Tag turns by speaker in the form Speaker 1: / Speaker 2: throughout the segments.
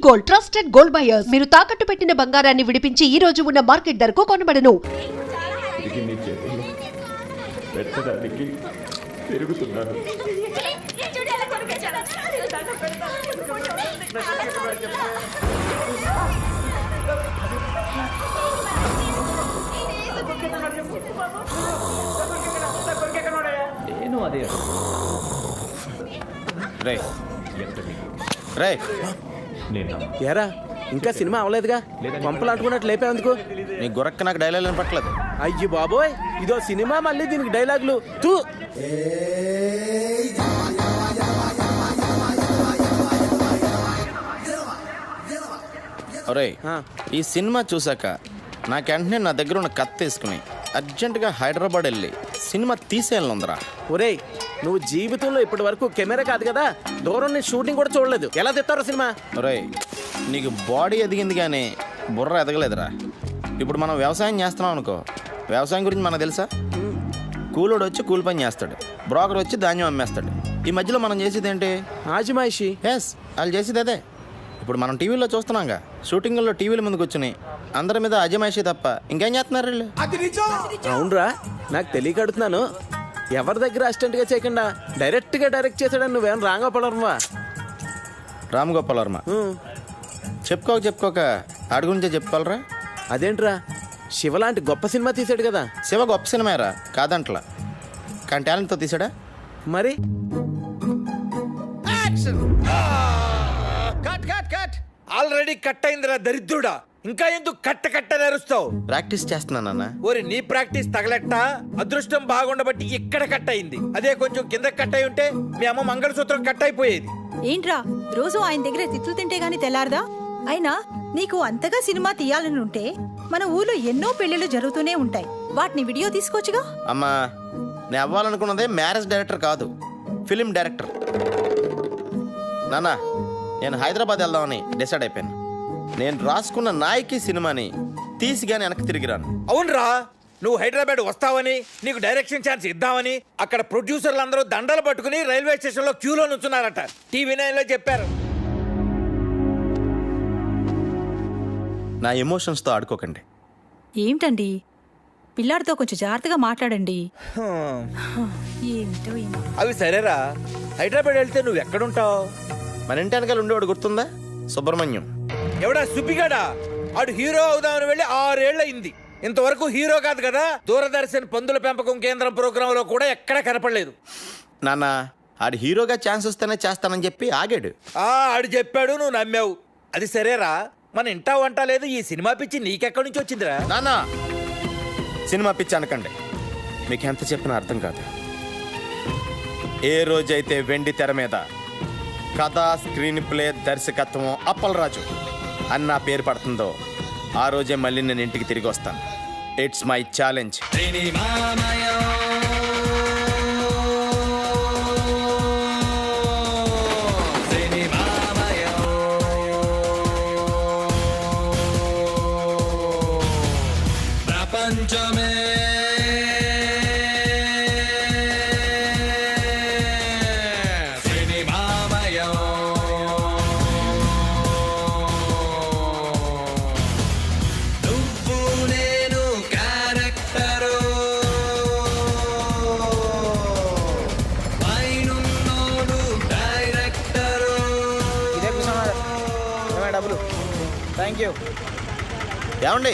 Speaker 1: Gold, trusted gold buyers. మీరు తాకట్టు పెట్టిన బంగారాన్ని విడిపించి ఈ రోజు ఉన్న మార్కెట్ ధరకు కొనబడను.
Speaker 2: పెట్టడానికి పెరుగుతున్నాను.
Speaker 3: నేను అదే
Speaker 4: ఏరా ఇంకా సినిమా అవలేదుగా, పంపులు అంటుకున్నట్టు లేపేందుకు?
Speaker 5: నీ గురక్క నాకు డైలాగ్ వినపట్లేదు.
Speaker 4: అయ్యి బాబోయ్, ఇదో సినిమా మళ్ళీ దీనికి డైలాగులు తూ.
Speaker 5: ఒరేయ్, ఈ సినిమా చూసాక నాకు వెంటనే నా దగ్గర ఉన్న కత్తి తీసుకుని అర్జెంటుగా హైదరాబాద్ వెళ్ళి సినిమా తీసేయాలందరా.
Speaker 4: ఒరేయ్, నువ్వు జీవితంలో ఇప్పటి వరకు కెమెరా కాదు కదా, దూరం నుంచి షూటింగ్ కూడా చూడలేదు, ఎలా తెస్తారో సినిమా?
Speaker 5: ఒరేయ్, నీకు బాడీ ఎదిగింది కానీ బుర్ర ఎదగలేదురా. ఇప్పుడు మనం వ్యవసాయం చేస్తున్నాం అనుకో, వ్యవసాయం గురించి మనకు తెలుసా? కూలోడు వచ్చి కూలి పని చేస్తాడు, బ్రోకర్ వచ్చి ధాన్యం అమ్మేస్తాడు. ఈ మధ్యలో మనం చేసేది ఏంటి?
Speaker 4: ఆజిమాయిషి.
Speaker 5: ఎస్, వాళ్ళు చేసేది అదే. ఇప్పుడు మనం టీవీలో చూస్తున్నాంగా, షూటింగ్లో టీవీల ముందుకు వచ్చి అందరి మీద అజమాయిషి తప్ప ఇంకేం చేస్తున్నారు వీళ్ళు?
Speaker 4: అవునరా, నాకు తెలియక అడుగుతున్నాను. ఎవరి దగ్గర అసిస్టెంట్గా చేయకుండా డైరెక్ట్గా డైరెక్ట్ చేశాడని నువ్వేం రాంగోపాలవర్మా?
Speaker 5: రామ్ గోపాల్ వర్మ చెప్పుకోక ఆడి గురించే చెప్పుకోవాలరా.
Speaker 4: అదేంట్రా, శివలాంటి గొప్ప సినిమా తీసాడు కదా.
Speaker 5: శివ గొప్ప సినిమారా కాదంట్లా, కానీ టాలెంట్తో తీసాడా?
Speaker 4: మరి
Speaker 6: ఆల్రెడీ కట్ అయిందిరా దరిద్రుడా, ఇంకా ఎందుకు కట్ట నేరుస్తావు?
Speaker 5: ప్రాక్టీస్ చేస్తున్నానన్నా.
Speaker 6: ఓరి నీ ప్రాక్టీస్ తగలెట్ట, అదృష్టం బాగుండబట్టి ఇక్కడ కట్ అయింది. అదే కొంచెం కింద కట్ అయి ఉంటే మీ అమ్మ మంగళసూత్రం కట్ అయిపోయేది.
Speaker 7: ఏంట్రా రోజు ఆయన దగ్గర తిట్లు తింటే గాని తెల్లారదా? అయినా నీకు అంతగా సినిమా తీయాలని ఉంటే మన ఊర్లో ఎన్నో పెళ్లిళ్ళు జరుగుతూనే ఉంటాయి, వాటిని వీడియో తీసుకోవచ్చుగా.
Speaker 5: అమ్మా, నేను అవ్వాలనుకున్నదే మ్యారేజ్ డైరెక్టర్ కాదు, ఫిలిం డైరెక్టర్. నాన్న, నేను హైదరాబాద్ వెళ్దామని డిసైడ్ అయిపోయాను. నేను రాసుకున్న నాయకి సినిమాని తీసి గాని వెనక్కి తిరిగిరాను.
Speaker 6: అవునరా, నువ్వు హైదరాబాద్ వస్తావని, నీకు డైరెక్షన్ ఛాన్స్ ఇద్దామని అక్కడ ప్రొడ్యూసర్లు అందరూ దండలు పట్టుకుని రైల్వే స్టేషన్ లో క్యూలో నుంచున్నారట. టీవీ 9లో చెప్పారు.
Speaker 5: నా ఎమోషన్స్తో ఆడుకోకండి.
Speaker 7: ఏంటండి, పిల్లాడితో కొంచెం జాగ్రత్తగా మాట్లాడండి. ఏంటో
Speaker 6: అవి సరేరా, హైదరాబాద్ వెళ్తే నువ్వు ఎక్కడుంటావు?
Speaker 5: మన ఇంటి వెనకాల ఉండేవాడు గుర్తుందా? సుబ్రహ్మణ్యం.
Speaker 6: ఎవడా సుబ్బిగాడా? ఆడు హీరో అవుదామని వెళ్ళి 6 ఏళ్ళు అయింది. ఇంతవరకు హీరో కాదు కదా, దూరదర్శన్ పందుల పెంపకం కేంద్రం ప్రోగ్రామ్ లో కూడా ఎక్కడా కనపడలేదు.
Speaker 5: నాన్న, ఆడు హీరోగా ఛాన్స్ వస్తేనే చేస్తానని చెప్పి ఆగాడు.
Speaker 6: ఆడు చెప్పాడు, నువ్వు నమ్మావు. అది సరేరా, మన ఇంటా వంట లేదు, ఈ సినిమా పిచ్చి నీకెక్కడి నుంచి వచ్చిందిరా?
Speaker 5: నాన్న, సినిమా పిచ్చి అనకండి, మీకు ఎంత చెప్పినా అర్థం కాదు. ఏ రోజైతే వెండి తెర మీద కథ, స్క్రీన్ ప్లే, దర్శకత్వం అప్పలరాజు అని నా పేరు పడుతుందో ఆ రోజే మళ్ళీ నేను ఇంటికి తిరిగి వస్తాను. It's my challenge.
Speaker 8: ప్రపంచమే
Speaker 5: ఏమండి,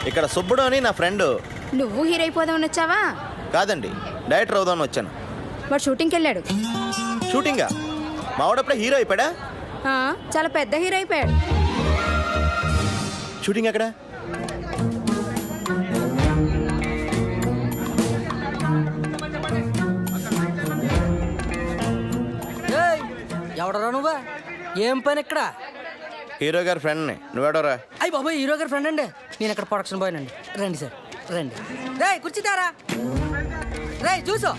Speaker 5: ఇక్కడ సుబ్బుడు అని నా ఫ్రెండ్.
Speaker 9: నువ్వు హీరో అయిపోదామని వచ్చావా?
Speaker 5: కాదండి, డైరెక్టర్ అవుదామని వచ్చాను.
Speaker 9: వాడు షూటింగ్కి వెళ్ళాడు.
Speaker 5: షూటింగా? మావాడప్పుడే హీరో అయిపోయాడా?
Speaker 9: చాలా పెద్ద హీరో అయిపోయాడు.
Speaker 5: షూటింగ్ ఎక్కడ?
Speaker 10: ఎవడరా నువ్వా? ఏం పని ఇక్కడ?
Speaker 5: హీరో గారి ఫ్రెండ్ని. నువ్వేడోరా?
Speaker 10: అయ్యి బాబాయ్, హీరో గారి ఫ్రెండ్ అండి. నేను ఇక్కడ ప్రొడక్షన్ బాయ్ అండి. రండి సార్, రండి. రే కూర్చుతారా? రే చూసో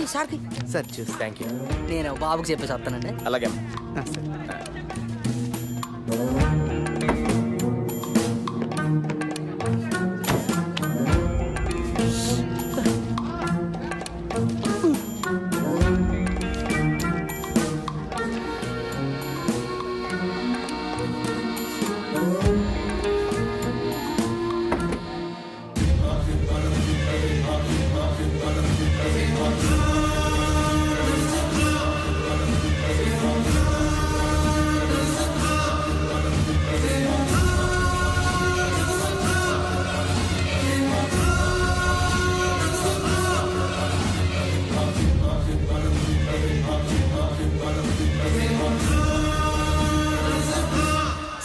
Speaker 10: ఈ సార్కి.
Speaker 5: సార్ చూసి థ్యాంక్ యూ.
Speaker 10: నేను బాబుకి చెప్పేసి వస్తానండి.
Speaker 5: అలాగే.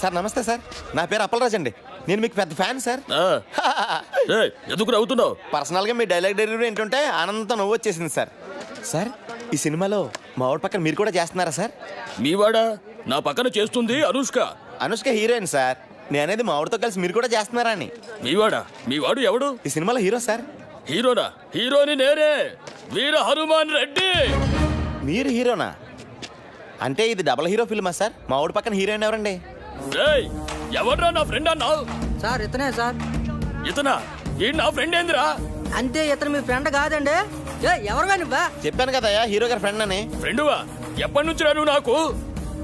Speaker 5: సార్ నమస్తే సార్, నా పేరు అప్పలరాజ్ అండి. నేను మీకు పెద్ద ఫ్యాన్ సార్.
Speaker 3: ఎందుకు నవ్వుతున్నావు?
Speaker 5: పర్సనల్గా మీ డైలాగ్ డెలివరీ ఏంటంటే ఆనందంతో నవ్వు వచ్చేసింది సార్. సార్ ఈ సినిమాలో మా ఊరి పక్కన మీరు కూడా చేస్తున్నారా సార్?
Speaker 3: మీవాడా? నా పక్కన చేస్తుంది అనుష్క.
Speaker 5: Anushka heroine sir. నేను అనేది మా ఊరితో కలిసి మీరు కూడా చేస్తున్నారా అని.
Speaker 3: మీవాడా? మీవాడు ఎవడు?
Speaker 5: ఈ సినిమాలో హీరో సార్.
Speaker 3: హీరోనా? హీరోని నేనే, వీర హనుమాన్ రెడ్డి.
Speaker 5: మీరు హీరోనా? అంటే ఇది డబల్ హీరో ఫిల్మా సార్? మా ఊరి పక్కన హీరోయిన్ ఎవరండి?
Speaker 3: రేయ్, ఎవడ్రా నా ఫ్రెండ్ అన్నావు?
Speaker 10: సార్ ఇతనే సార్.
Speaker 3: ఇతనా? ఈ నా ఫ్రెండ్ ఏందిరా?
Speaker 10: అంతే, ఇతను మీ ఫ్రెండ్ కాదండి. ఎవరు నువ్వా?
Speaker 5: చెప్పాను కదయ్యా హీరో గారి ఫ్రెండ్ అని.
Speaker 3: ఫ్రెండువా? ఎప్పటి నుంచి నువ్వు నాకు?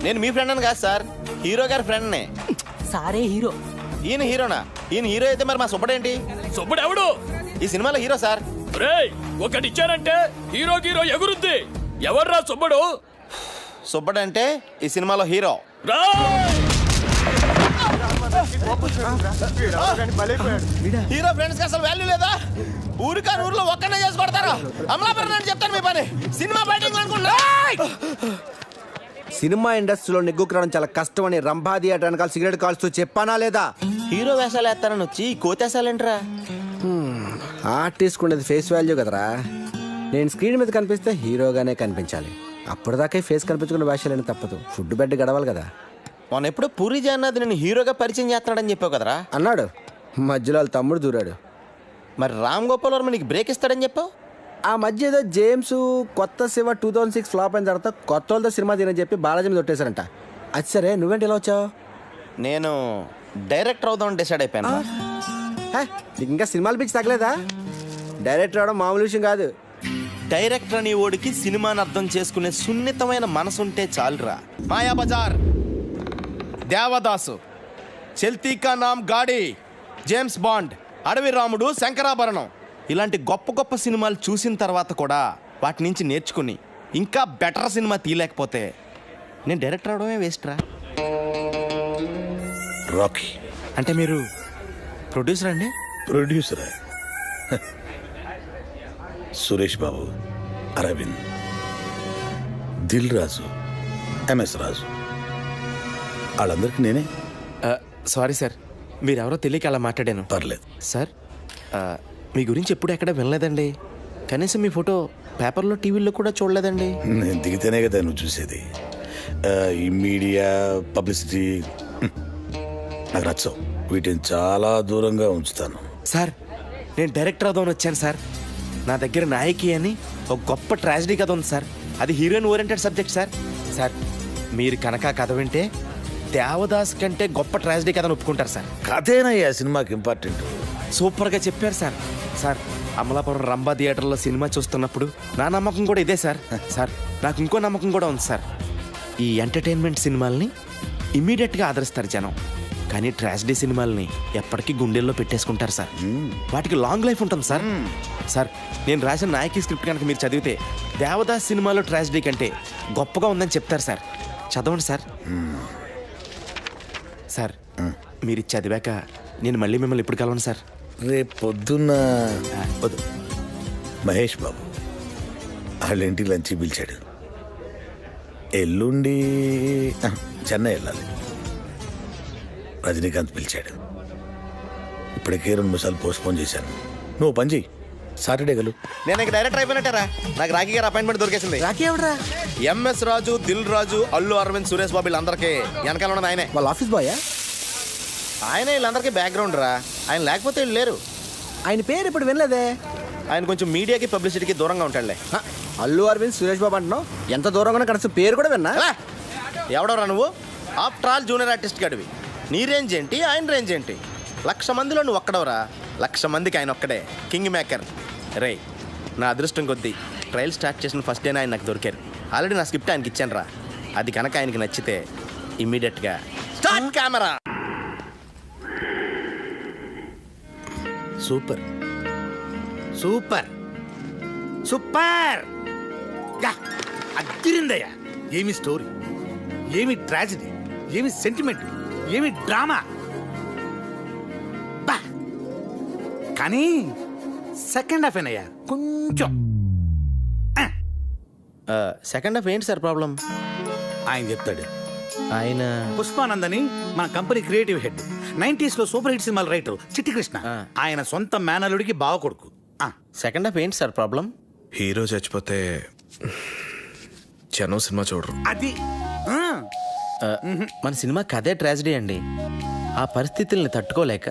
Speaker 5: నేను మీ ఫ్రెండ్ అని కాదు సార్, హీరో గారి ఫ్రెండ్నే.
Speaker 10: సారే హీరో.
Speaker 5: ఈయన హీరోనా? ఈయన హీరో అయితే మరి మా సుబ్బడేంటి?
Speaker 3: సుబ్బడు ఎవడు?
Speaker 5: ఈ సినిమాలో హీరో సార్.
Speaker 3: రేయ్, ఒకటి ఇచ్చారంటే హీరో హీరో ఎగురుద్ది. ఎవర్రా సుబ్బడు?
Speaker 5: సుబ్బడు అంటే ఈ సినిమాలో హీరో. హీరో ఫ్రెండ్స్ కి అసలు వాల్యూ లేదా? ఊరికాని ఊర్లో ఒక్కనే చేసి కొడతారు. అమలాపురం అని చెప్తాను మీ పని. సినిమా బయటింగ్ అనుకుంటా.
Speaker 8: సినిమా ఇండస్ట్రీలో నెగ్గుకురావడం చాలా కష్టం అని రంభా థియేటర్ వెనకాల సిగరెట్ కాల్స్తూ చెప్పానా లేదా?
Speaker 5: హీరో వేషాలు వేస్తానని వచ్చి కోతేసాలేంట్రా?
Speaker 8: ఆర్టిస్ట్ ఉండేది ఫేస్ వాల్యూ కదరా. నేను స్క్రీన్ మీద కనిపిస్తే హీరోగానే కనిపించాలి. అప్పటిదాకా ఫేస్ కనిపించుకున్న వేషాలని తప్పదు. ఫుడ్ బెడ్ గడవాలి కదా.
Speaker 5: మొన్న ఎప్పుడో పూరి జగన్నాథ్ నేను హీరోగా పరిచయం చేస్తున్నాడని చెప్పావు కదరా?
Speaker 8: అన్నాడు. మధ్యలో వాళ్ళ తమ్ముడు దూరాడు.
Speaker 5: మరి రామ్ గోపాల్ వర్మ నీకు బ్రేక్ ఇస్తాడని చెప్పావు.
Speaker 8: ఆ మధ్య ఏదో జేమ్స్ కొత్త శివ 2006 ఫ్లాప్ అయిన తర్వాత కొత్త వాళ్ళతో సినిమా తీనని చెప్పి బాలాజీ మీద కొట్టేశారంట. అది సరే, నువ్వేంటి ఇలా వచ్చావు?
Speaker 5: నేను డైరెక్టర్ అవుదామని డిసైడ్ అయిపోయాను.
Speaker 8: నీకు ఇంకా సినిమాలు పిచ్చి తగ్గలేదా? డైరెక్టర్ అవడం మామూలు విషయం కాదు.
Speaker 5: డైరెక్టర్ అని ఓడికి సినిమాని అర్థం చేసుకునే సున్నితమైన మనసుంటే చాలురా. మాయాబజార్, దేవదాసు, చల్తీ కా నామ్ గాడి, జేమ్స్ బాండ్, అడవి రాముడు, శంకరాభరణం ఇలాంటి గొప్ప గొప్ప సినిమాలు చూసిన తర్వాత కూడా వాటి నుంచి నేర్చుకుని ఇంకా బెటర్ సినిమా తీయలేకపోతే నేను డైరెక్టర్ అవడమే వేస్ట్ రా.
Speaker 11: రాకీ
Speaker 5: అంటే మీరు ప్రొడ్యూసర్ అండి?
Speaker 11: ప్రొడ్యూసరా? సురేష్ బాబు, అరవింద్, దిల్ రాజు, ఎంఎస్ రాజు వాళ్ళందరికీ నేనే.
Speaker 5: సారీ సార్, మీరెవరో తెలియక అలా మాట్లాడాను.
Speaker 11: పర్లేదు
Speaker 5: సార్, మీ గురించి ఎప్పుడు ఎక్కడ వినలేదండి. కనీసం మీ ఫోటో పేపర్లో టీవీలో కూడా చూడలేదండి.
Speaker 11: నేను దిగితేనే కదా నువ్వు చూసేది. ఈ మీడియా పబ్లిసిటీ నాకు నచ్చవు. వీటిని చాలా దూరంగా ఉంచుతాను.
Speaker 5: సార్, నేను డైరెక్టర్ అవుదామని వచ్చాను సార్. నా దగ్గర నాయకి అని ఒక గొప్ప ట్రాజడీ కథ ఉంది సార్. అది heroine oriented subject sir. Sir, మీరు కనుక కథ వింటే దేవదాస్ కంటే గొప్ప ట్రాజడీ కథను ఒప్పుకుంటారు సార్.
Speaker 11: కథేనయ్యా సినిమాకి ఇంపార్టెంట్.
Speaker 5: సూపర్గా చెప్పారు సార్. సార్, అమలాపురం రంభా థియేటర్లో సినిమా చూస్తున్నప్పుడు నా నమ్మకం కూడా ఇదే సార్. సార్, నాకు ఇంకో నమ్మకం కూడా ఉంది సార్. ఈ ఎంటర్టైన్మెంట్ సినిమాల్ని ఇమ్మీడియట్గా ఆదరిస్తారు జనం, కానీ ట్రాజడీ సినిమాల్ని ఎప్పటికీ గుండెల్లో పెట్టేసుకుంటారు సార్. వాటికి లాంగ్ లైఫ్ ఉంటుంది సార్. సార్, నేను రాసిన నాయకి స్క్రిప్ట్ కనుక మీరు చదివితే దేవదాస్ సినిమాలో ట్రాజడీ కంటే గొప్పగా ఉందని చెప్తారు సార్. చదవండి సార్. సార్, మీరు చదివాక నేను మళ్ళీ మిమ్మల్ని ఎప్పుడు కలవను సార్?
Speaker 11: రేపు పొద్దున్న మహేష్ బాబు వాళ్ళ ఇంటికి లంచ్ పిలిచాడు. ఎల్లుండి చెన్నై వెళ్ళాలి. రజనీకాంత్ పిలిచాడు. ఇప్పటికే 2 సార్లు పోస్ట్పోన్ చేశాను. నువ్వు పని చెయ్యి, సాటర్డే గలు.
Speaker 5: నేను ఇక డైరెక్టర్ అయిపోయినట్టారా? నాకు రాఖీ గారు అపాయింట్మెంట్ దొరికేసింది.
Speaker 10: రాకీ ఎవడరా?
Speaker 5: ఎంఎస్ రాజు, దిల్ రాజు, అల్లు అరవింద్, సురేష్ బాబు వీళ్ళందరికీ వెనకాల ఉన్నది ఆయనే.
Speaker 8: వాళ్ళ ఆఫీస్ బాయా?
Speaker 5: ఆయన వీళ్ళందరికీ బ్యాక్గ్రౌండ్ రా. ఆయన లేకపోతే వీళ్ళు లేరు.
Speaker 8: ఆయన పేరు ఇప్పుడు వినలేదే.
Speaker 5: ఆయన కొంచెం మీడియాకి పబ్లిసిటీకి దూరంగా ఉంటాడులే.
Speaker 8: అల్లు అరవింద్, సురేష్ బాబు అంటున్నావు. ఎంత దూరంగా కనీసం పేరు కూడా విన్నా.
Speaker 5: ఎవడరా నువ్వు? ఆఫ్టర్ ఆల్ జూనియర్ ఆర్టిస్ట్ గడివి. నీ రేంజ్ ఏంటి, ఆయన రేంజ్ ఏంటి? 1,00,000 మందిలో నువ్వు ఒక్కడవరా. 1,00,000 మందికి ఆయన ఒక్కడే కింగ్ మేకర్. రే, నా అదృష్టం కొద్దీ ట్రయల్ స్టార్ట్ చేసిన ఫస్ట్ డేనే ఆయన నాకు దొరికారు. ఆల్రెడీ నా స్క్రిప్ట్ ఆయనకి ఇచ్చాను రా. అది కనుక ఆయనకి నచ్చితే ఇమ్మీడియట్గా start camera.
Speaker 11: Super super super. అద్దిరిందయ్యా. ఏమి స్టోరీ, ఏమి ట్రాజడీ, ఏమి సెంటిమెంట్, ఏమి డ్రామా. కానీ సెకండ్ హాఫ్ ఏనయ్యా కొంచెం.
Speaker 5: సెకండ్ హాఫ్ ఏంటి సార్ ప్రాబ్లం?
Speaker 11: ఆయన చెప్తాడు.
Speaker 4: ఆయన
Speaker 11: పుష్పానంద్ అని మన కంపెనీ క్రియేటివ్ హెడ్ 90s లో సూపర్ హిట్ సినిమాల రైటర్ చిట్టి కృష్ణ. ఆయన సొంత మేనలుడికి బావ కొడుకు.
Speaker 4: సెకండ్ హాఫ్ ఏంటి సార్ ప్రాబ్లం?
Speaker 12: హీరో చచ్చిపోతే జనం సినిమా చూడరు.
Speaker 11: అది
Speaker 4: మన సినిమా కథే ట్రాజడీ అండి. ఆ పరిస్థితుల్ని తట్టుకోలేక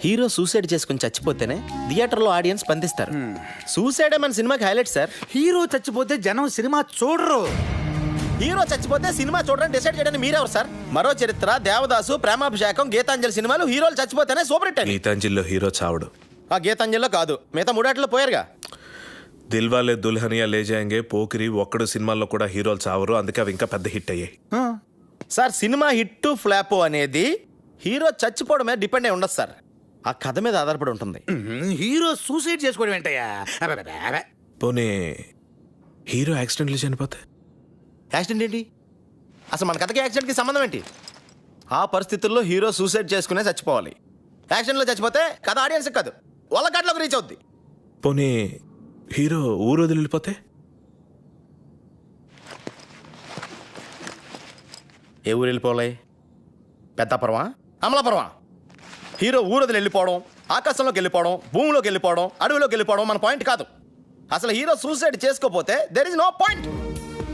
Speaker 4: హీరో సూసైడ్ చేసుకుని చచ్చిపోతేనే థియేటర్లో ఆడియన్స్ స్పందిస్తారు. సూసైడే మన సినిమాకి హైలైట్ సార్.
Speaker 11: హీరో చచ్చిపోతే జనం సినిమా చూడరు.
Speaker 4: హీరో చచ్చిపోతే సినిమా చూడడానికి డిసైడ్ చేయడానికి మీరెవరు సార్? మరో చరిత్ర, దేవదాసు, ప్రేమాభిషేకం, గీతాంజలి సినిమాలు హీరోలు చచ్చిపోతేనే సూపర్ హిట్.
Speaker 12: గీతాంజలిలో హీరో చావడు.
Speaker 4: ఆ గీతాంజలిలో కాదు, మిగతా మూడాట్లో పోయారుగా.
Speaker 12: దిల్వాలే దుల్హనియా లే జాయేంగే, పోకిరి, ఒక్కడు సినిమాల్లో కూడా హీరోలు చావరు. అందుకే అవి ఇంకా పెద్ద హిట్ అయ్యాయి.
Speaker 4: సార్ సినిమా హిట్ ఫ్లాప్ అనేది హీరో చచ్చిపోవడమే డిపెండ్ అయి ఉండదు సార్. ఆ కథ మీద ఆధారపడి ఉంటుంది.
Speaker 11: హీరో సూసైడ్ చేసుకోవడం ఏంటయ్యా?
Speaker 12: పోనీ హీరో యాక్సిడెంట్లు చనిపోతే?
Speaker 4: యాక్సిడెంట్ ఏంటి? అసలు మన కథకి యాక్సిడెంట్కి సంబంధం ఏంటి? ఆ పరిస్థితుల్లో హీరో సూసైడ్ చేసుకునే చచ్చిపోవాలి. యాక్సిడెంట్లో చచ్చిపోతే కథ ఆడియన్స్ కాదు, వాళ్ళ కట్లోకి రీచ్ అవుద్ది.
Speaker 12: పోనీ హీరో ఊరు వదిలి వెళ్ళిపోతే?
Speaker 4: ఏ ఊరు వెళ్ళిపోవాలి? పెద్దాపురమా, అమలాపురమా? హీరో ఊరు వదిలి వెళ్ళిపోవడం, ఆకాశంలోకి వెళ్ళిపోవడం, భూమిలోకి వెళ్ళిపోవడం, అడవిలోకి వెళ్ళిపోవడం మన పాయింట్ కాదు. అసలు హీరో సూసైడ్ చేసుకోపోతే దెర్ ఇస్ నో పాయింట్.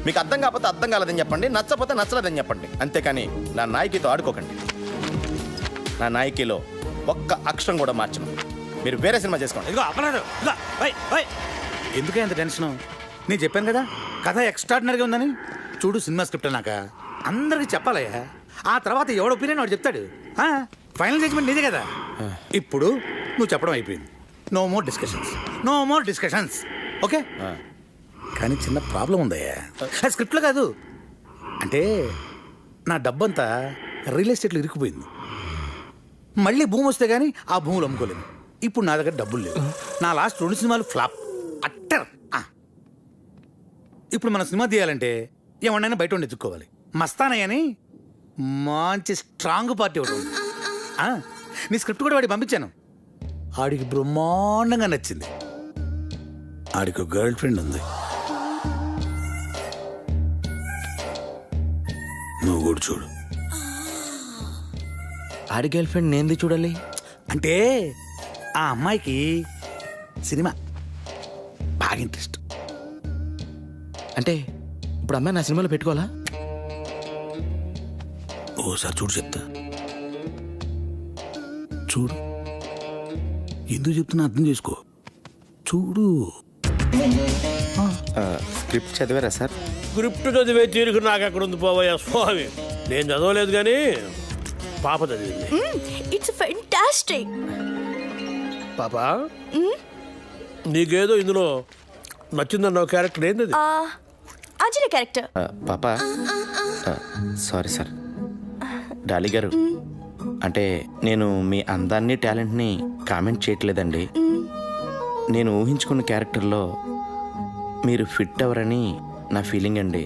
Speaker 4: మీకు అర్థం కాకపోతే అర్థం కాలేదని చెప్పండి, నచ్చపోతే నచ్చలేదని చెప్పండి. అంతేకాని నా నాయకితో ఆడుకోకండి. నా నాయకిలో ఒక్క అక్షరం కూడా మార్చను. మీరు వేరే సినిమా చేసుకోండి.
Speaker 11: ఇదిగో అపరాధం. ఎందుకే అంత టెన్షన్? నేను చెప్పాను కదా కథ ఎక్స్ట్రాడినరీగా ఉందని. చూడు సినిమా స్క్రిప్ట్ అన్నాక అందరికి చెప్పాలయ్యా. ఆ తర్వాత ఎవడ ఒపీనియన్ వాడు చెప్తాడు. ఫైనల్ జడ్జ్మెంట్ నీదే కదా. ఇప్పుడు నువ్వు చెప్పడం అయిపోయింది. No more discussions, no more discussions. Okay? కానీ చిన్న ప్రాబ్లం ఉందయ్యా. స్క్రిప్ట్లో కాదు, అంటే నా డబ్బంతా రియల్ ఎస్టేట్లో ఇరుక్కుపోయింది. మళ్ళీ భూమి వస్తే కానీ ఆ భూములు అమ్ముకోలేదు. ఇప్పుడు నా దగ్గర డబ్బులు లేవు. నా లాస్ట్ 2 సినిమాలు ఫ్లాప్ అట్టర్. ఇప్పుడు మన సినిమా తీయాలంటే ఏమన్నా బయట ఉండి ఎత్తుక్కోవాలి. మస్తానయ్య అని మంచి స్ట్రాంగ్ పార్టీ ఒకటి ఉంది. నీ స్క్రిప్ట్ కూడా వాడికి పంపించాను. ఆడికి బ్రహ్మాండంగా నచ్చింది. ఆడికి గర్ల్ ఫ్రెండ్ ఉంది. నువ్వు కూడా చూడు.
Speaker 4: ఆడి గర్ల్ ఫ్రెండ్ నేంది చూడాలి
Speaker 11: అంటే ఆ అమ్మాయికి సినిమా బాగా ఇంట్రెస్ట్.
Speaker 4: అంటే ఇప్పుడు అమ్మాయి నా సినిమాలో పెట్టుకోవాలా?
Speaker 11: ఓసారి చూడు చెప్తా. చూడు, ఎందుకు చెప్తున్నా అర్థం చేసుకో. చూడు.
Speaker 4: స్క్రిప్ట్ చదివారా సార్?
Speaker 3: స్క్రిప్ట్ చదివే తీరుకు నాకు ఎక్కడ ఉంది పోవయ్యా స్వామి. నేను చదవలేదు కానీ పాప చదివింది.
Speaker 9: It's fantastic.
Speaker 3: పాప నీకేదో ఇందులో నచ్చిందన్న క్యారెక్టర్ ఏంది?
Speaker 9: ఆంజనేయ క్యారెక్టర్.
Speaker 4: పాప సారీ సార్. డాలి గారు, అంటే నేను మీ అందాన్ని టాలెంట్ని కామెంట్ చేయట్లేదండి. నేను ఊహించుకున్న క్యారెక్టర్లో మీరు ఫిట్ అవ్వరని నా ఫీలింగ్ అండి.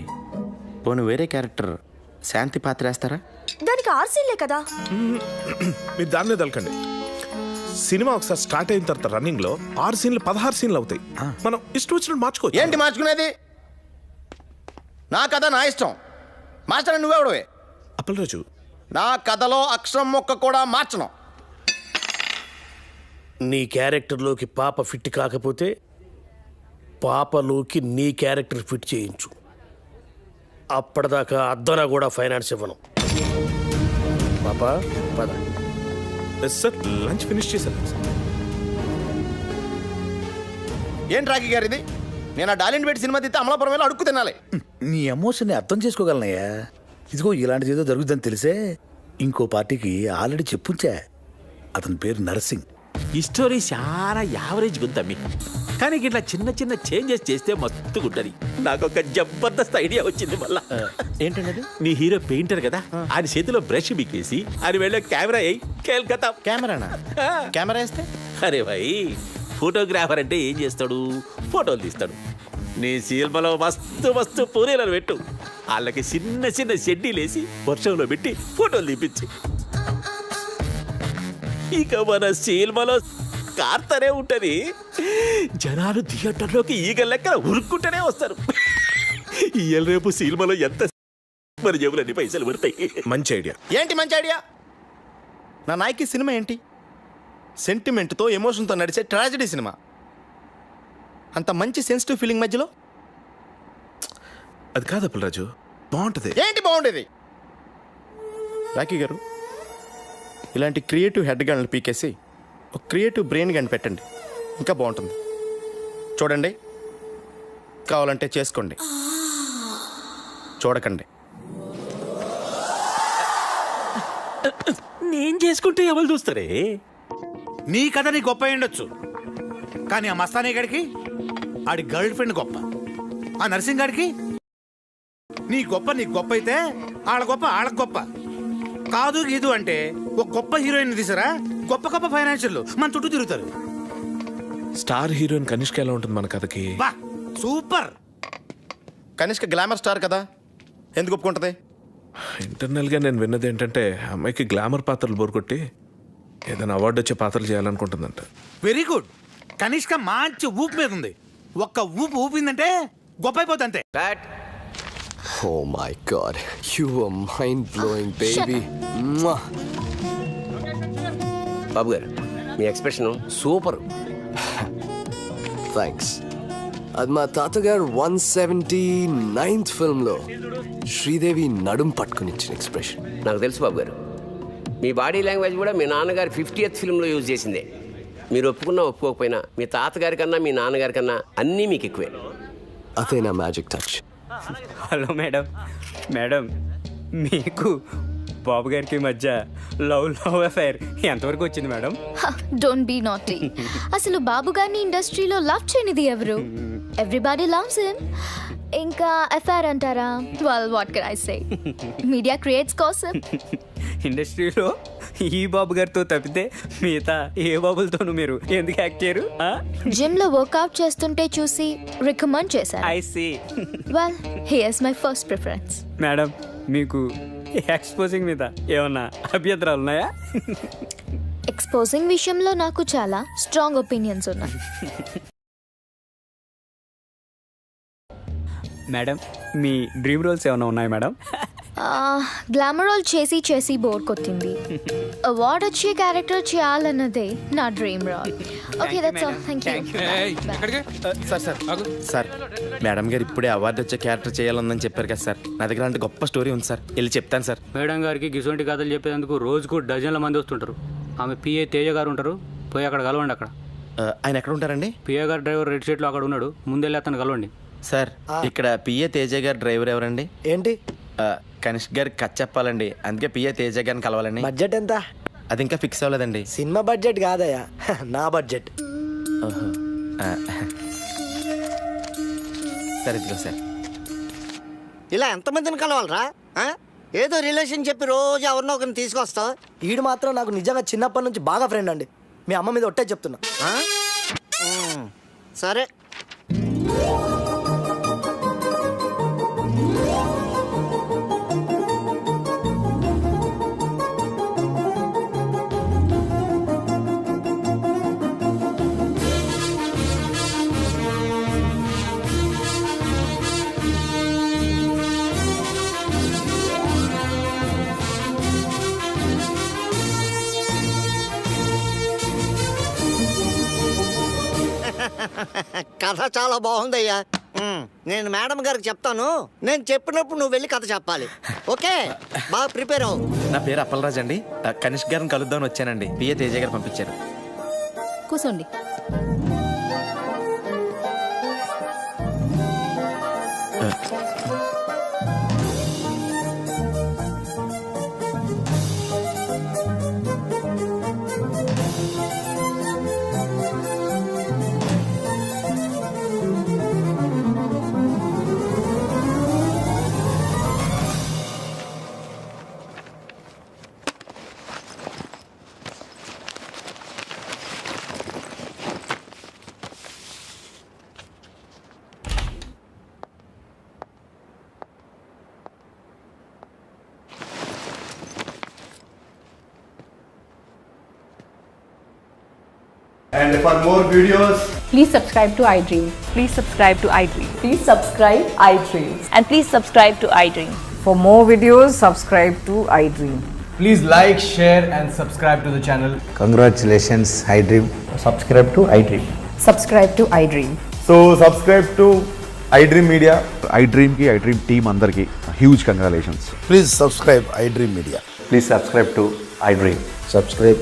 Speaker 4: పోనీ వేరే క్యారెక్టర్ శాంతి పాత్ర వేస్తారా?
Speaker 9: దానికి 6 సీన్లే కదా.
Speaker 12: మీరు దాన్నే తలకండి. సినిమా ఒకసారి స్టార్ట్ అయిన తర్వాత రన్నింగ్ లో 6 సీన్లు 16 సీన్లు అవుతాయి. మనం ఇష్టం వచ్చినట్టు మార్చుకోవచ్చు.
Speaker 4: ఏంటి మార్చుకునేది? నా కథ నా ఇష్టం. మాస్టర్ నువ్వెవడవే?
Speaker 12: అప్పలరాజు,
Speaker 4: నా కథలో అక్షరం మొక్క కూడా మార్చను.
Speaker 3: నీ క్యారెక్టర్లోకి పాప ఫిట్ కాకపోతే పాపలోకి నీ క్యారెక్టర్ ఫిట్ చేయించు. అప్పటిదాకా అద్దరా కూడా ఫైనాన్స్ ఇవ్వను. పాప పద.
Speaker 12: సార్ లంచ్ ఫినిష్ చేశాను.
Speaker 4: ఏంటి రాఖీ గారు ఇది? నేను ఆ డాలిన్ పెట్టి సినిమా తీస్తే అమలాపురం వెళ్ళి అడుక్కు తినాలి.
Speaker 11: నీ ఎమోషన్ని అర్థం చేసుకోగలనయ్యా. ఇదిగో ఇలాంటిది ఏదో జరుగుతుందని తెలిసే ఇంకో పార్టీకి ఆల్రెడీ చెప్పుంచా. అతని పేరు నర్సింగ్.
Speaker 13: ఈ స్టోరీ చాలా యావరేజ్ గుందమ్మి, కానీ ఇట్లా చిన్న చిన్న చేంజెస్ చేస్తే మస్తు గుంటది. నాకు ఒక జబర్దస్త్ ఐడియా వచ్చింది. మళ్ళా
Speaker 4: ఏంటంటే
Speaker 13: నీ హీరో పెయింటర్ కదా, ఆయన చేతిలో బ్రష్ బిక్కేసి ఆయన వెళ్ళే కెమెరా అయ్యి కేల్కతా.
Speaker 4: కెమెరానా? కెమెరా వేస్తే?
Speaker 13: అరే భాయ్, ఫోటోగ్రాఫర్ అంటే ఏం చేస్తాడు? ఫోటోలు తీస్తాడు. నీ సినిమాలో మస్తు మస్తు పూరీలను పెట్టు, వాళ్ళకి చిన్న చిన్న షెడ్డీలేసి వర్షంలో పెట్టి ఫోటోలు తీపించు. ఇక మన సినిమాలో కార్తనే ఉంటది. జనాలు థియేటర్లోకి ఈగ లెక్కన ఉరుక్కుంటూనే వస్తారు. ఇయ్యాల రేపు సినిమాలో ఎంత మన జేబులన్నీ పైసలు పడతాయి.
Speaker 12: మంచి ఐడియా.
Speaker 4: ఏంటి మంచి ఐడియా? నా నాయకి సినిమా ఏంటి? సెంటిమెంట్తో ఎమోషన్తో నడిచే ట్రాజడీ సినిమా. అంత మంచి సెన్సిటివ్ ఫీలింగ్ మధ్యలో
Speaker 12: అది కాదు అప్పలరాజు, బాగుంటది.
Speaker 4: ఏంటి బాగుండేది? రాకీ గారు, ఇలాంటి క్రియేటివ్ హెడ్ గన్లు పీకేసి ఒక క్రియేటివ్ బ్రెయిన్ గన్ పెట్టండి, ఇంకా బాగుంటుంది. చూడండి, కావాలంటే చేసుకోండి, చూడకండి.
Speaker 13: నేను చేసుకుంటే ఎవరు చూస్తారే?
Speaker 11: నీ కథ నీ గొప్ప ఉండొచ్చు, కానీ ఆ మస్తానీ గడికి ఆడి గర్ల్ ఫ్రెండ్ గొప్ప. ఆ నర్సింగ్ గాడికి నీ గొప్ప అయితే ఆళ్ళ గొప్ప ఆళ్ళకు గొప్ప. కాదు గీదు అంటే ఒక గొప్ప హీరోయిన్ తీసారా, గొప్ప గొప్ప ఫైనాన్షియల్ మన చుట్టూ తిరుగుతారు.
Speaker 12: స్టార్ హీరోయిన్ కనిష్క ఎలా ఉంటుంది మన కథకి?
Speaker 11: వా సూపర్.
Speaker 4: కనిష్క గ్లామర్ స్టార్ కదా, ఎందుకు ఒప్పుకుంటది?
Speaker 12: ఇంటర్నల్గా నేను విన్నది ఏంటంటే అమ్మాయికి గ్లామర్ పాత్రలు బోరుకొట్టి ఏదైనా అవార్డు వచ్చే పాత్రలు చేయాలనుకుంటుందంట.
Speaker 11: Very good. కనిష్క మంచి ఊపు మీద ఉంది. ఒక్క ఊపు ఊపిందంటే గొప్ప అయిపోతుంది అంతే.
Speaker 14: Oh my god, you were mind-blowing, baby.
Speaker 15: బాబు గారు, మీ ఎక్స్ప్రెషన్ సూపర్.
Speaker 14: Thanks. అది మా తాతగారు 179th ఫిల్మ్లో శ్రీదేవి నడుం పట్టుకుని ఇచ్చిన ఎక్స్ప్రెషన్.
Speaker 15: నాకు తెలుసు బాబు గారు, మీ బాడీ లాంగ్వేజ్ కూడా మీ నాన్నగారు 50th ఫిల్మ్లో యూజ్ చేసిందే. మీరు ఒప్పుకున్నా ఒప్పుకోకపోయినా మీ తాతగారి కన్నా మీ నాన్నగారి కన్నా అన్నీ మీకు ఎక్కువే.
Speaker 14: అదే నా magic touch.
Speaker 16: Hello madam. Madam, మీకు బాబు గారికి మధ్య లవ్ అఫైర్ ఎంతవరకు వచ్చింది మేడం?
Speaker 17: Don't be naughty. అసలు బాబు గారిని ఇండస్ట్రీలో లవ్ చేయనిది ఎవరు? Everybody loves him. ఇంకా అఫైర్ అంటారా? Well what can I say, media creates gossip.
Speaker 16: ఇండస్ట్రీలో ఈ బాబు గారితో తప్పితే మిగతా ఏ బాబులతోనూ మీరు ఎందుకు యాక్ట్ చేయరు?
Speaker 17: జిమ్ లో వర్కౌట్ చేస్తుంటే చూసి రికమెండ్ చేశారు.
Speaker 16: I see.
Speaker 17: Well he is my first preference.
Speaker 16: Madam, మీకు ఎక్స్పోజింగ్ మీద ఏమన్నా అభ్యంతరాలు ఉన్నాయా?
Speaker 17: ఎక్స్పోజింగ్ విషయంలో నాకు చాలా స్ట్రాంగ్ ఒపీనియన్స్ ఉన్నాయి.
Speaker 16: మేడం, మీ డ్రీమ్ రోల్స్ ఏమైనా ఉన్నాయి మేడం?
Speaker 17: గ్లామర్ రోల్ చేసి చేసి బోర్ కొట్టింది. అవార్డ్ వచ్చే క్యారెక్టర్ చేయాలన్నదే నా dream role. Okay, that's all. Thank you.
Speaker 4: Sir, madam గారు ఇప్పుడే అవార్డు వచ్చే క్యారెక్టర్ చేయాలని చెప్పారు కదా సార్. నా దగ్గర అంటే గొప్ప స్టోరీ ఉంది సార్, వెళ్ళి చెప్తాను సార్.
Speaker 18: మేడం గారికి గిసొంటి కథలు చెప్పేందుకు రోజుకు డజన్ల మంది వస్తుంటారు. ఆమె పిఏ తేజ గారు ఉంటారు, పోయి అక్కడ కలవండి. అక్కడ
Speaker 4: ఆయన ఎక్కడ ఉంటారండి?
Speaker 18: పిఏ గారు డ్రైవర్ రెడ్ షీట్లో అక్కడ ఉన్నాడు, ముందెళ్ళి అతను కలవండి.
Speaker 4: సార్, ఇక్కడ పిఏ తేజ గారు డ్రైవర్ ఎవరండి?
Speaker 8: ఏంటి?
Speaker 4: కనిష్క్ గారికి కథ చెప్పాలండి, అందుకే పిఏ తేజ గారిని కలవాలండి.
Speaker 8: బడ్జెట్ ఎంత?
Speaker 4: అది ఇంకా ఫిక్స్ అవ్వలేదండి.
Speaker 8: సినిమా బడ్జెట్ కాదయ్యా, నా బడ్జెట్.
Speaker 4: సరే, ఇదిగో సార్.
Speaker 10: ఇలా ఎంతమందిని కలవాలరా? ఏదో రిలేషన్ చెప్పి రోజు ఎవరినో ఒకరిని తీసుకొస్తావు.
Speaker 8: ఈడు మాత్రం నాకు నిజంగా చిన్నప్పటి నుంచి బాగా ఫ్రెండ్ అండి. మీ అమ్మ మీద ఒట్టే చెప్తున్నా.
Speaker 10: సరే. కథ చాలా బాగుందయ్యా. నేను మేడం గారికి చెప్తాను. నేను చెప్పినప్పుడు నువ్వు వెళ్ళి కథ చెప్పాలి. ఓకే, బాగా ప్రిపేర్ అవ్వు.
Speaker 4: నా పేరు అప్పలరాజ్ అండి. కనిష్క్ గారిని కలుద్దామని వచ్చానండి. పిఏ తేజ గారు పంపించారు.
Speaker 7: కూర్చోండి.
Speaker 19: And for more videos,
Speaker 20: please subscribe to iDream. Please subscribe to iDream.
Speaker 21: Please subscribe iDream.
Speaker 20: And please subscribe to iDream. For more videos, subscribe to iDream.
Speaker 19: Please like, share, and subscribe to the channel.
Speaker 11: Congratulations, iDream. Subscribe to iDream.
Speaker 20: Subscribe to iDream.
Speaker 19: So subscribe to iDream Media.
Speaker 21: iDream ki iDream team andarki huge congratulations.
Speaker 11: Please subscribe iDream Media.
Speaker 21: Please subscribe to iDream.
Speaker 11: Subscribe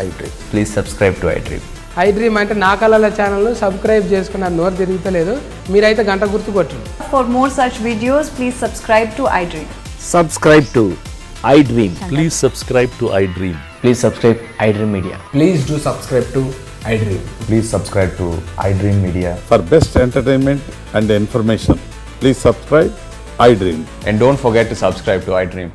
Speaker 11: iDream.
Speaker 21: Please subscribe to iDream.
Speaker 22: iDream అంటే నా కళల channel subscribe చేసుకున్న నోరు తిరుగుతలేదు మీరైతే గంట గుర్తు కొట్టండి.
Speaker 20: For more such videos, please subscribe to iDream.
Speaker 21: Subscribe to iDream. Please subscribe to iDream. Please subscribe iDream Media.
Speaker 19: Please do subscribe to iDream.
Speaker 21: Please subscribe to iDream Media.
Speaker 23: For best entertainment and information, please subscribe iDream.
Speaker 21: And don't forget to subscribe to iDream.